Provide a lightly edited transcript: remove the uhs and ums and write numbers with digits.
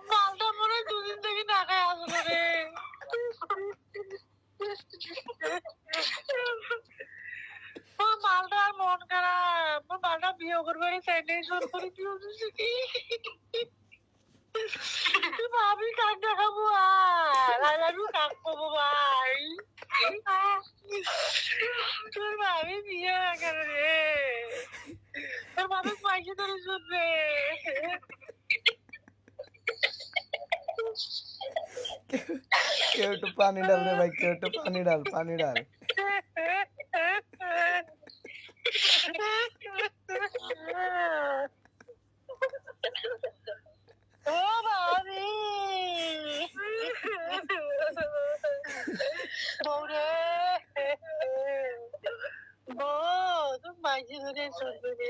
মালটা মনে হয় দুদিন থেকে না খায় আসলো রে। মালটা আর মন খারাপ, মালটা বিয়ে করবে চাইলে জোর করে দিয়ে কি ভাবি কাক দেখাবো আর আমি কাক পাবো ভাই। তোর ভাবি বিয়ে কেন রে? তোর ভাবি পয়সা ধরে শুনবে। কেউ একটু পানি ডাল রে ভাই, কেউ একটু পানি ডাল, পানি ডাল। ও ভাবি বউরে বউ তুমি মাঝে ধরে শুনবে